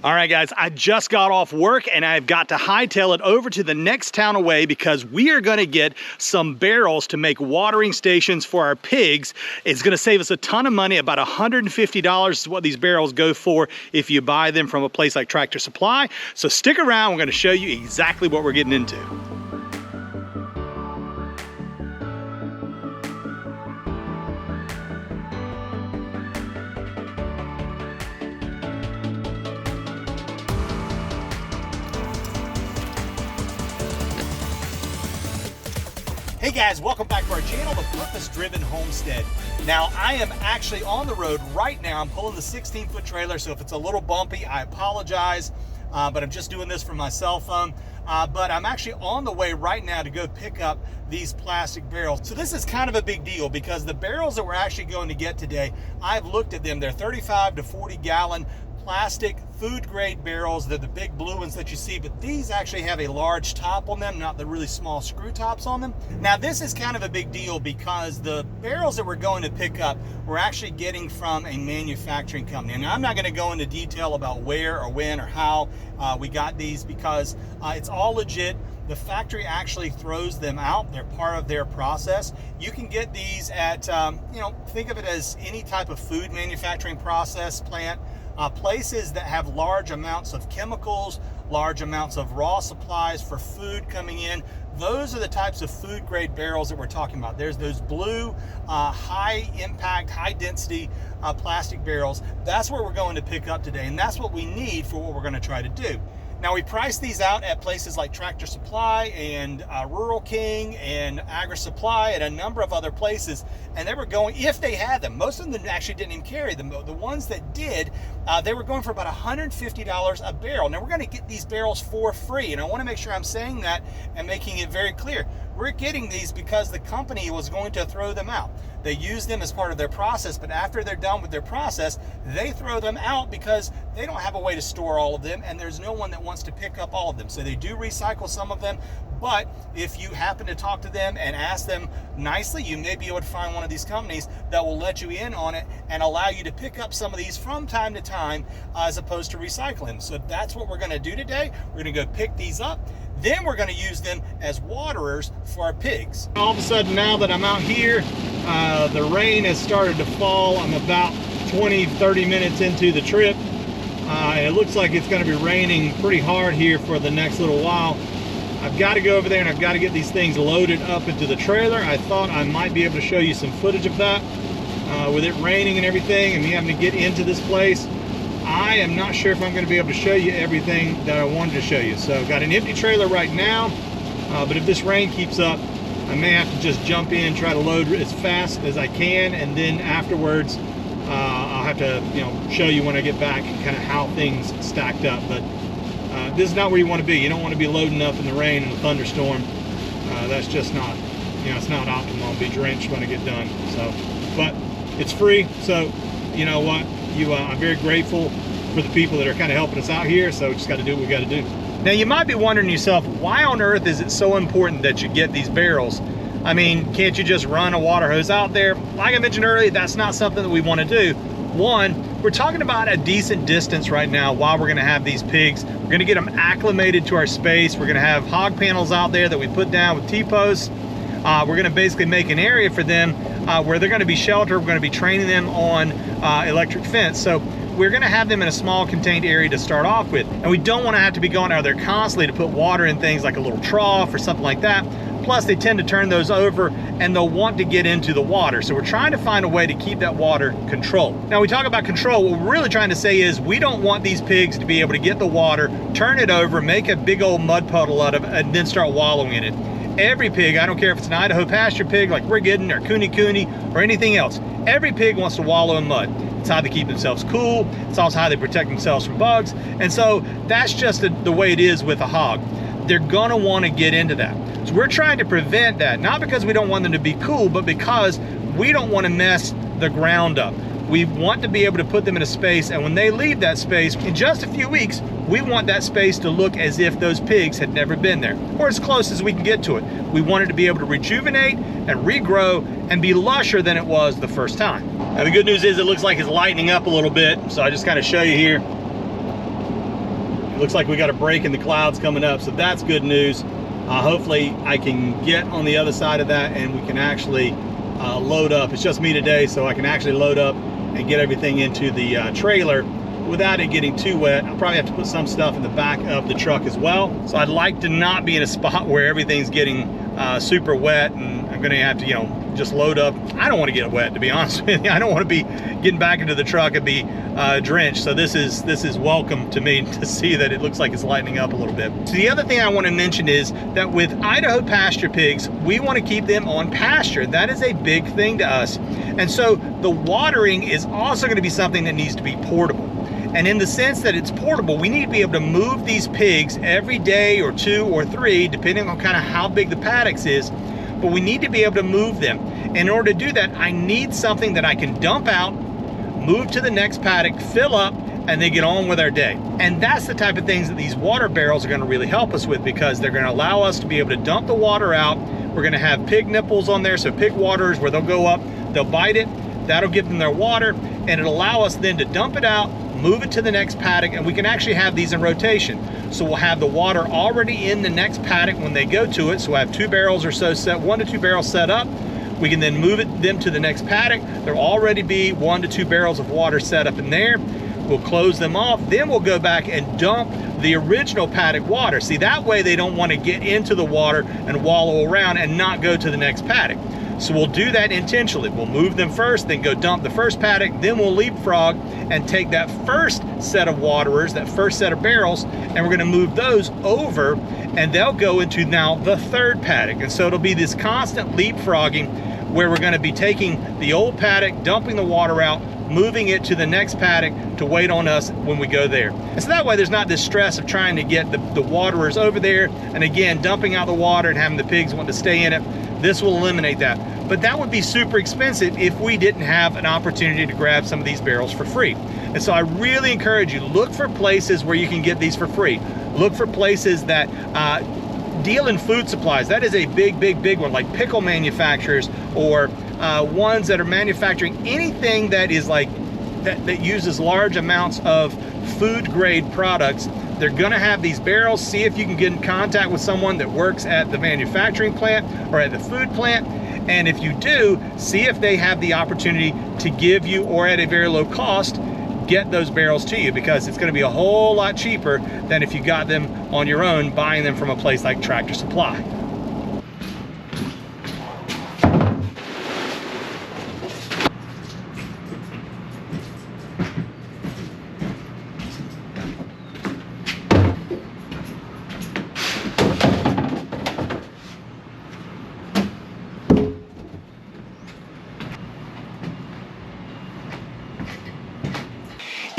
All right, guys, I just got off work and I've got to hightail it over to the next town away because we are gonna get some barrels to make watering stations for our pigs. It's gonna save us a ton of money. About $150 is what these barrels go for if you buy them from a place like Tractor Supply. So stick around, we're gonna show you exactly what we're getting into. Hey guys, welcome back to our channel, The Purpose-Driven Homestead. Now, I am actually on the road right now. I'm pulling the 16-foot trailer, so if it's a little bumpy, I apologize, but I'm just doing this from my cell phone. But I'm actually on the way right now to go pick up these plastic barrels. So this is kind of a big deal because the barrels that we're actually going to get today, I've looked at them. They're 35 to 40 gallon plastic food grade barrels. They're the big blue ones that you see, but these actually have a large top on them, not the really small screw tops on them. Now this is kind of a big deal because the barrels that we're going to pick up, we're actually getting from a manufacturing company. And I'm not going to go into detail about where or when or how we got these because it's all legit. The factory actually throws them out. They're part of their process. You can get these at, think of it as any type of food manufacturing process plant. Places that have large amounts of chemicals, large amounts of raw supplies for food coming in. Those are the types of food grade barrels that we're talking about. There's those blue, high impact, high density plastic barrels. That's what we're going to pick up today, and that's what we need for what we're going to try to do. Now, we priced these out at places like Tractor Supply and Rural King and Agri Supply and a number of other places, and they were going, if they had them, most of them actually didn't even carry them. The ones that did, they were going for about $150 a barrel. Now, we're going to get these barrels for free, and I want to make sure I'm saying that and making it very clear. We're getting these because the company was going to throw them out. They use them as part of their process, but after they're done with their process, they throw them out because they don't have a way to store all of them, and there's no one that wants to pick up all of them. So they do recycle some of them, but if you happen to talk to them and ask them nicely, you may be able to find one of these companies that will let you in on it and allow you to pick up some of these from time to time as opposed to recycling. So that's what we're going to do today. We're going to go pick these up. Then we're going to use them as waterers for our pigs. All of a sudden, now that I'm out here, the rain has started to fall. I'm about 20-30 minutes into the trip. And it looks like it's going to be raining pretty hard here for the next little while. I've got to go over there and I've got to get these things loaded up into the trailer. I thought I might be able to show you some footage of that with it raining and everything and me having to get into this place. I am not sure if I'm going to be able to show you everything that I wanted to show you. So I've got an empty trailer right now, but if this rain keeps up, I may have to just jump in, try to load as fast as I can, and then afterwards I'll have to show you when I get back kind of how things stacked up. But this is not where you want to be. You don't want to be loading up in the rain and a thunderstorm. That's just not, it's not optimal. I'll be drenched when I get done. So, but it's free, so you know what? I'm very grateful for the people that are kind of helping us out here, so we just got to do what we got to do. Now, you might be wondering to yourself, why on earth is it so important that you get these barrels? I mean, can't you just run a water hose out there? Like I mentioned earlier, that's not something that we want to do. One, we're talking about a decent distance right now while we're going to have these pigs. We're going to get them acclimated to our space. We're going to have hog panels out there that we put down with T-posts. We're going to basically make an area for them where they're going to be sheltered. We're going to be training them on electric fence. So we're going to have them in a small contained area to start off with. And we don't want to have to be going out there constantly to put water in things like a little trough or something like that. Plus, they tend to turn those over and they'll want to get into the water. So we're trying to find a way to keep that water controlled. Now, we talk about control. What we're really trying to say is we don't want these pigs to be able to get the water, turn it over, make a big old mud puddle out of it, and then start wallowing in it. Every pig, I don't care if it's an Idaho Pasture Pig like we're getting, or Cooney or anything else, every pig wants to wallow in mud. It's how they keep themselves cool. It's also how they protect themselves from bugs. And so that's just the way it is with a hog. They're gonna wanna get into that. So we're trying to prevent that, not because we don't want them to be cool, but because we don't wanna mess the ground up. We want to be able to put them in a space, and when they leave that space, in just a few weeks, we want that space to look as if those pigs had never been there, or as close as we can get to it. We want it to be able to rejuvenate and regrow and be lusher than it was the first time. Now the good news is it looks like it's lightening up a little bit, so I just kind of show you here. Looks like we got a break in the clouds coming up, so that's good news. Hopefully I can get on the other side of that and we can actually load up. It's just me today, so I can actually load up and get everything into the trailer without it getting too wet. I'll probably have to put some stuff in the back of the truck as well. So I'd like to not be in a spot where everything's getting super wet and I'm gonna have to, you know, just load up. I don't want to get wet, to be honest with you. I don't want to be getting back into the truck and be drenched. So this is welcome to me to see that it looks like it's lightening up a little bit. So the other thing I want to mention is that with Idaho Pasture Pigs, we want to keep them on pasture. That is a big thing to us. And so the watering is also going to be something that needs to be portable. And in the sense that it's portable, we need to be able to move these pigs every day or 2 or 3, depending on kind of how big the paddocks is, but we need to be able to move them. In order to do that, I need something that I can dump out, move to the next paddock, fill up, and then get on with our day. And that's the type of things that these water barrels are gonna really help us with, because they're gonna allow us to be able to dump the water out. We're gonna have pig nipples on there, so pig waterers, where they'll go up, they'll bite it, that'll give them their water, and it'll allow us then to dump it out, move it to the next paddock, and we can actually have these in rotation. So we'll have the water already in the next paddock when they go to it. So we'll have 2 barrels or so set, 1 to 2 barrels set up. We can then move them to the next paddock. There'll already be 1 to 2 barrels of water set up in there. We'll close them off. Then we'll go back and dump the original paddock water. See, that way they don't want to get into the water and wallow around and not go to the next paddock. So we'll do that intentionally. We'll move them first, then go dump the first paddock, then we'll leapfrog and take that first set of waterers, that first set of barrels, and we're gonna move those over, and they'll go into now the 3rd paddock. And so it'll be this constant leapfrogging where we're gonna be taking the old paddock, dumping the water out, moving it to the next paddock to wait on us when we go there. And so that way there's not this stress of trying to get the waterers over there, and again, dumping out the water and having the pigs want to stay in it. This will eliminate that. But that would be super expensive if we didn't have an opportunity to grab some of these barrels for free. And so I really encourage you, look for places where you can get these for free. Look for places that deal in food supplies. That is a big one, like pickle manufacturers, or ones that are manufacturing anything that is like, that uses large amounts of food grade products. They're gonna have these barrels. See if you can get in contact with someone that works at the manufacturing plant or at the food plant. And if you do, see if they have the opportunity to give you, or at a very low cost, get those barrels to you, because it's gonna be a whole lot cheaper than if you got them on your own, buying them from a place like Tractor Supply.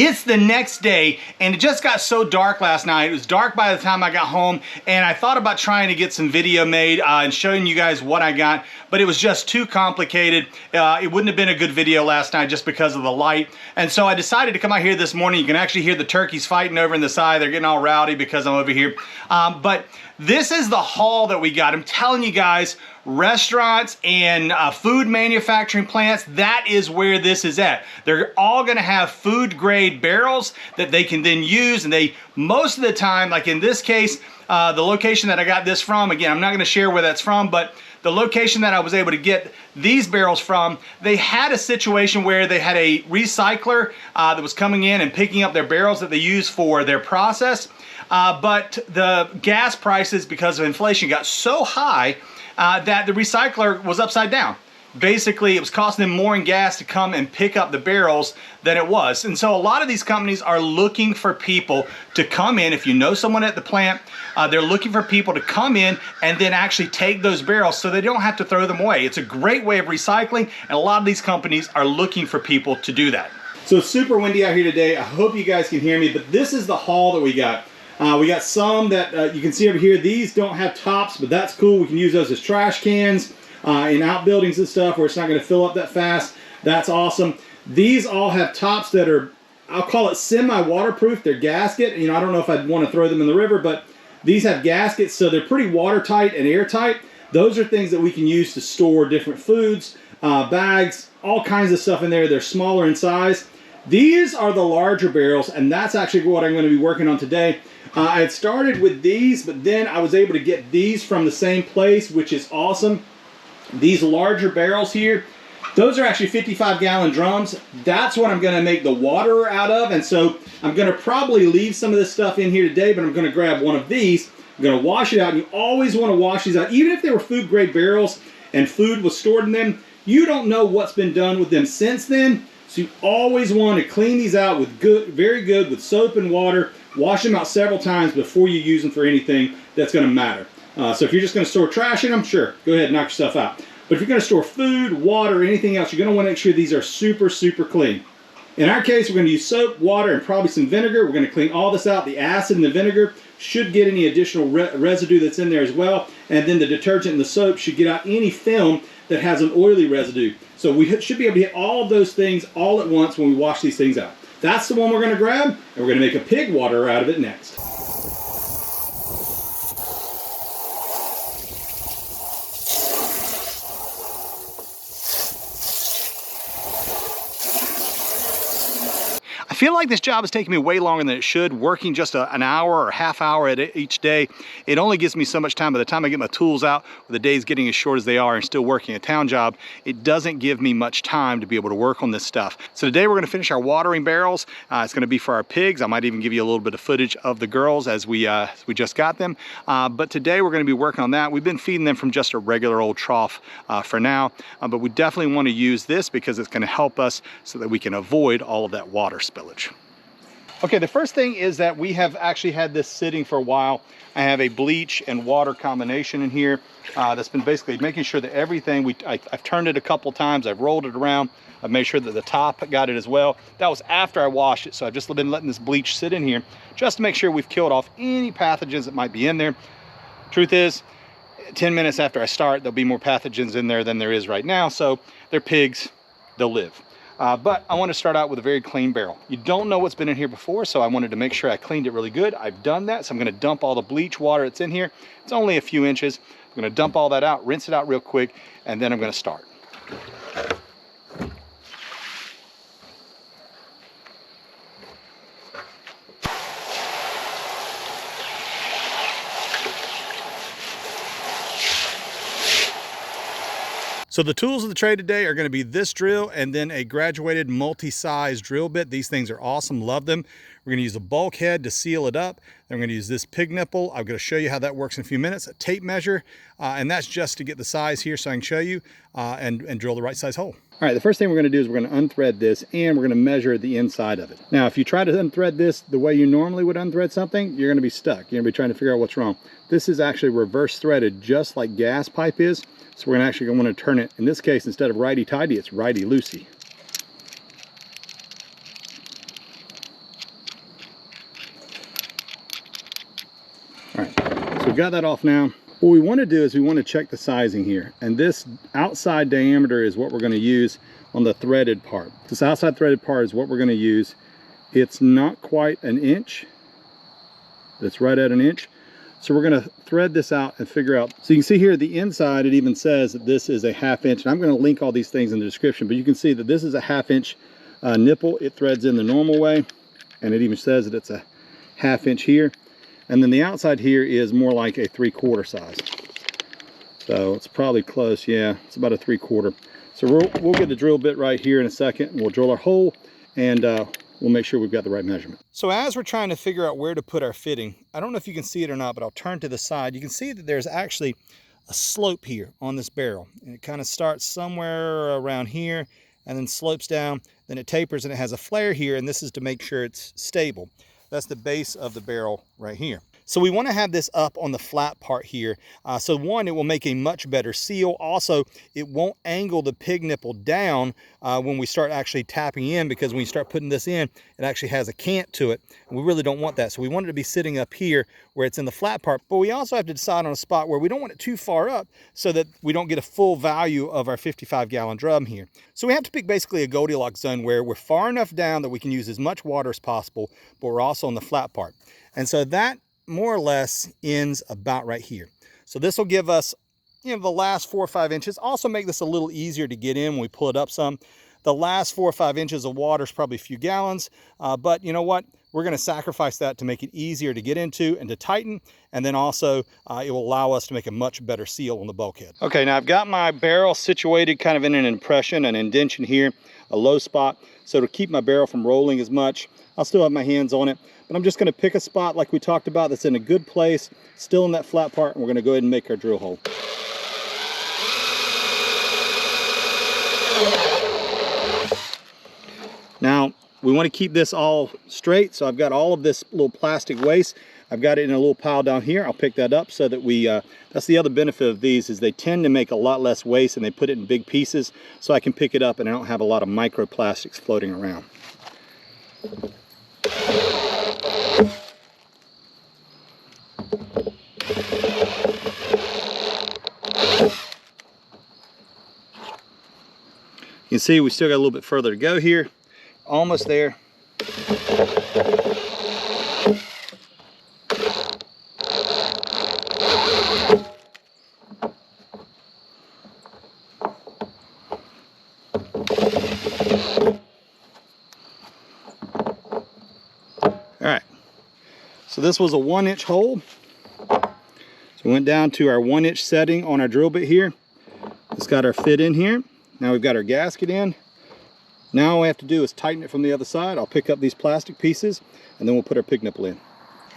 It's the next day, and it just got so dark last night. It was dark by the time I got home, and I thought about trying to get some video made and showing you guys what I got, but it was just too complicated. It wouldn't have been a good video last night just because of the light. And so I decided to come out here this morning. You can actually hear the turkeys fighting over in the side. They're getting all rowdy because I'm over here. But this is the haul that we got. I'm telling you guys, restaurants and food manufacturing plants, that is where this is at. They're all gonna have food grade barrels that they can then use, and they, most of the time, like in this case, the location that I got this from, again, I'm not gonna share where that's from, but the location that I was able to get these barrels from, they had a situation where they had a recycler that was coming in and picking up their barrels that they use for their process, but the gas prices, because of inflation, got so high that the recycler was upside down. Basically, it was costing them more in gas to come and pick up the barrels than it was. And so a lot of these companies are looking for people to come in. If you know someone at the plant, they're looking for people to come in and then actually take those barrels so they don't have to throw them away. It's a great way of recycling, and a lot of these companies are looking for people to do that. So it's super windy out here today. I hope you guys can hear me, but this is the haul that we got. We got some that you can see over here. These don't have tops, but that's cool. We can use those as trash cans in outbuildings and stuff where it's not going to fill up that fast. That's awesome. These all have tops that are, I'll call it semi-waterproof. They're gasket. You know, I don't know if I'd want to throw them in the river, but these have gaskets, so they're pretty watertight and airtight. Those are things that we can use to store different foods, bags, all kinds of stuff in there. They're smaller in size. These are the larger barrels, and that's actually what I'm going to be working on today. I had started with these, but then I was able to get these from the same place, which is awesome. These larger barrels here, those are actually 55-gallon drums. That's what I'm going to make the waterer out of, and so I'm going to probably leave some of this stuff in here today, but I'm going to grab one of these. I'm going to wash it out, and you always want to wash these out. Even if they were food-grade barrels and food was stored in them, you don't know what's been done with them since then. So you always want to clean these out with very good with soap and water. Wash them out several times before you use them for anything that's going to matter. So if you're just going to store trash in them, sure, go ahead and knock yourself out. But if you're going to store food, water, anything else, you're going to want to make sure these are super, super clean. In our case, we're going to use soap, water, and probably some vinegar. We're going to clean all this out. The acid and the vinegar should get any additional residue that's in there as well. And then the detergent and the soap should get out any film that has an oily residue. So we should be able to get all of those things all at once when we wash these things out. That's the one we're going to grab, and we're going to make a pig waterer out of it next. I feel like this job is taking me way longer than it should. Working just an hour or a half hour at each day, it only gives me so much time. By the time I get my tools out, with the days getting as short as they are and still working a town job, it doesn't give me much time to be able to work on this stuff. So today we're going to finish our watering barrels. It's going to be for our pigs. I might even give you a little bit of footage of the girls as we just got them. But today we're going to be working on that. We've been feeding them from just a regular old trough for now, but we definitely want to use this because it's going to help us so that we can avoid all of that water spillage. Okay, the first thing is that we have actually had this sitting for a while. I have a bleach and water combination in here that's been basically making sure that everything, I've turned it a couple times, I've rolled it around, I've made sure that the top got it as well. That was after I washed it, so I've just been letting this bleach sit in here just to make sure we've killed off any pathogens that might be in there. Truth is, 10 minutes after I start, there'll be more pathogens in there than there is right now, so they're pigs, they'll live. But I want to start out with a very clean barrel. You don't know what's been in here before, so I wanted to make sure I cleaned it really good. I've done that, so I'm going to dump all the bleach water that's in here. It's only a few inches. I'm going to dump all that out, rinse it out real quick, and then I'm going to start. So the tools of the trade today are going to be this drill and then a graduated multi-size drill bit. These things are awesome, love them. We're going to use a bulkhead to seal it up. Then we're going to use this pig nipple. I'm going to show you how that works in a few minutes. A tape measure, and that's just to get the size here so I can show you and drill the right size hole. All right, the first thing we're going to do is we're going to unthread this and we're going to measure the inside of it. Now, if you try to unthread this the way you normally would unthread something, you're going to be stuck. You're going to be trying to figure out what's wrong. This is actually reverse threaded just like gas pipe is. So we're going to actually want to turn it, in this case, instead of righty-tighty, it's righty-loosey. All right, so we've got that off now. What we want to do is we want to check the sizing here. And this outside diameter is what we're going to use on the threaded part. This outside threaded part is what we're going to use. It's not quite an inch. It's right at an inch. So we're going to thread this out and figure out. So you can see here the inside, it even says that this is a 1/2 inch. And I'm going to link all these things in the description, but you can see that this is a 1/2 inch nipple. It threads in the normal way, and it even says that it's a 1/2 inch here. And then the outside here is more like a 3/4 size. So it's probably close. Yeah, it's about a 3/4. So we'll get the drill bit right here in a second, and we'll drill our hole, and we'll make sure we've got the right measurement. So as we're trying to figure out where to put our fitting, I don't know if you can see it or not, but I'll turn to the side. You can see that there's actually a slope here on this barrel. And it kind of starts somewhere around here and then slopes down. Then it tapers and it has a flare here, and this is to make sure it's stable. That's the base of the barrel right here. So we want to have this up on the flat part here. So one, it will make a much better seal. Also, it won't angle the pig nipple down when we start actually tapping in, because when you start putting this in, it actually has a cant to it. And we really don't want that. So we want it to be sitting up here where it's in the flat part. But we also have to decide on a spot where we don't want it too far up so that we don't get a full value of our 55-gallon drum here. So we have to pick basically a Goldilocks zone where we're far enough down that we can use as much water as possible, but we're also on the flat part. And so that more or less ends about right here. So this will give us, you know, the last 4 or 5 inches. Also make this a little easier to get in when we pull it up some. The last 4 or 5 inches of water is probably a few gallons, but you know what? We're going to sacrifice that to make it easier to get into and to tighten, and then also it will allow us to make a much better seal on the bulkhead. Okay, now I've got my barrel situated kind of in an impression, an indention here, a low spot, so to keep my barrel from rolling as much. I'll still have my hands on it, but I'm just going to pick a spot like we talked about that's in a good place, still in that flat part, and we're going to go ahead and make our drill hole. Now, we want to keep this all straight, so I've got all of this little plastic waste. I've got it in a little pile down here. I'll pick that up so that we, that's the other benefit of these, is they tend to make a lot less waste and they put it in big pieces, so I can pick it up and I don't have a lot of microplastics floating around. You can see we still got a little bit further to go here. Almost there. All right, so this was a 1-inch hole. So we went down to our 1-inch setting on our drill bit here. It's got our fit in here. Now we've got our gasket in. Now all we have to do is tighten it from the other side. I'll pick up these plastic pieces and then we'll put our pig nipple in.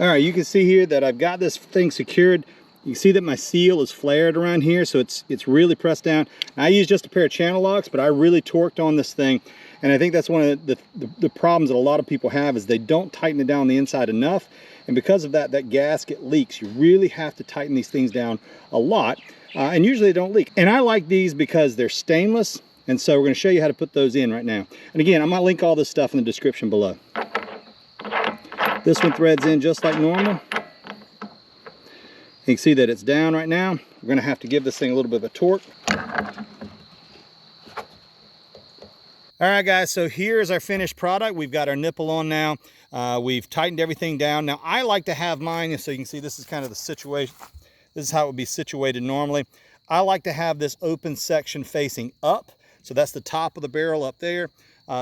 All right, you can see here that I've got this thing secured. You can see that my seal is flared around here, so it's really pressed down. I use just a pair of channel locks, but I really torqued on this thing. And I think that's one of the problems that a lot of people have, is they don't tighten it down the inside enough. And because of that, that gasket leaks. You really have to tighten these things down a lot. And usually they don't leak. And I like these because they're stainless. And so we're going to show you how to put those in right now. And again, I'm going to link all this stuff in the description below. This one threads in just like normal. You can see that it's down right now. We're going to have to give this thing a little bit of a torque. All right, guys, so here's our finished product. We've got our nipple on now. We've tightened everything down. Now, I like to have mine, so you can see this is kind of the situation. This is how it would be situated normally. I like to have this open section facing up. So that's the top of the barrel up there.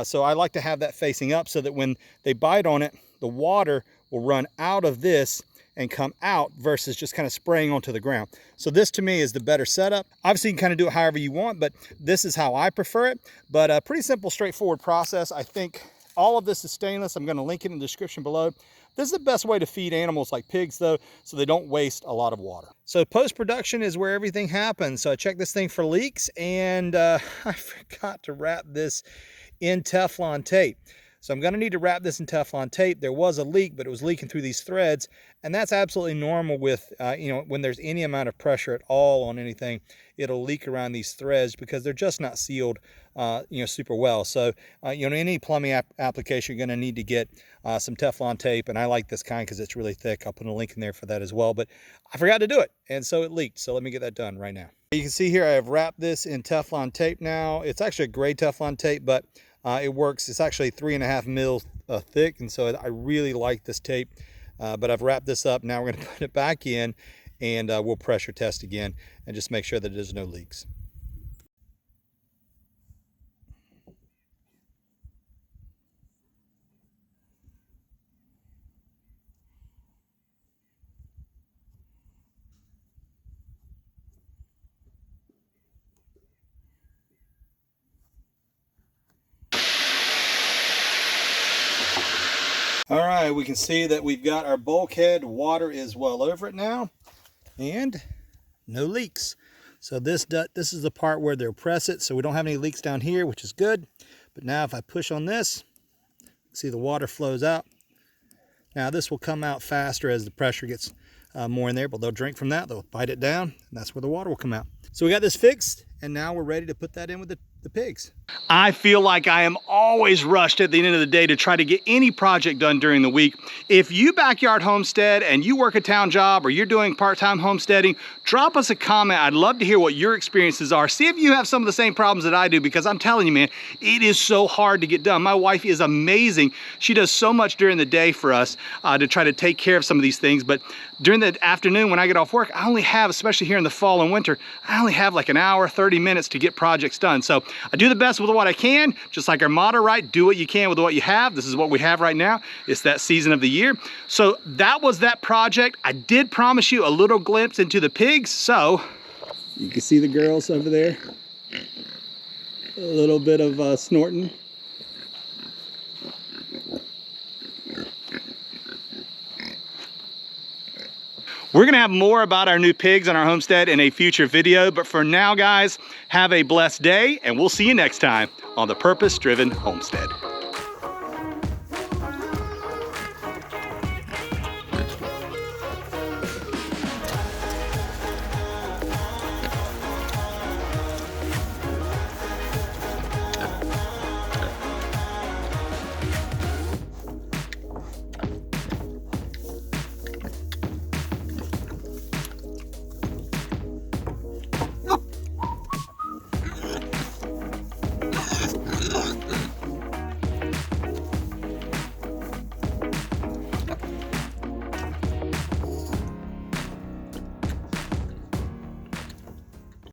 So I like to have that facing up so that when they bite on it, the water will run out of this and come out versus just kind of spraying onto the ground. So this to me is the better setup. Obviously you can kind of do it however you want, but this is how I prefer it. But a pretty simple, straightforward process. I think all of this is stainless. I'm going to link it in the description below. This is the best way to feed animals like pigs though, so they don't waste a lot of water. So post-production is where everything happens. So I checked this thing for leaks, and I forgot to wrap this in Teflon tape. So I'm going to need to wrap this in Teflon tape. There was a leak, but it was leaking through these threads, and that's absolutely normal with, you know, when there's any amount of pressure at all on anything, it'll leak around these threads because they're just not sealed, you know, super well. So, you know, any plumbing application, you're going to need to get some Teflon tape, and I like this kind because it's really thick. I'll put a link in there for that as well, but I forgot to do it, and so it leaked. So let me get that done right now. You can see here I have wrapped this in Teflon tape now. It's actually a gray Teflon tape, but it works. It's actually 3.5 mil thick, and so I really like this tape. But I've wrapped this up. Now we're going to put it back in, and we'll pressure test again and just make sure that there's no leaks. All right, we can see that we've got our bulkhead. Water is well over it now, and no leaks. So this is the part where they'll press it, so we don't have any leaks down here, which is good. But now if I push on this, see the water flows out. Now this will come out faster as the pressure gets more in there, but they'll drink from that, they'll bite it down, and that's where the water will come out. So we got this fixed, and now we're ready to put that in with the pigs. I feel like I am always rushed at the end of the day to try to get any project done during the week. If you backyard homestead and you work a town job or you're doing part-time homesteading, drop us a comment. I'd love to hear what your experiences are. See if you have some of the same problems that I do, because I'm telling you, man, it is so hard to get done. My wife is amazing. She does so much during the day for us to try to take care of some of these things. But during the afternoon when I get off work, I only have, especially here in the fall and winter, I only have like an hour, 30 minutes to get projects done. So I do the best with what I can, just like our motto, right? Do what you can with what you have. This is what we have right now. It's that season of the year. So that was that project. I did promise you a little glimpse into the pigs. So you can see the girls over there. A little bit of snorting. We're gonna have more about our new pigs on our homestead in a future video, but for now, guys, have a blessed day, and we'll see you next time on the Purpose Driven Homestead.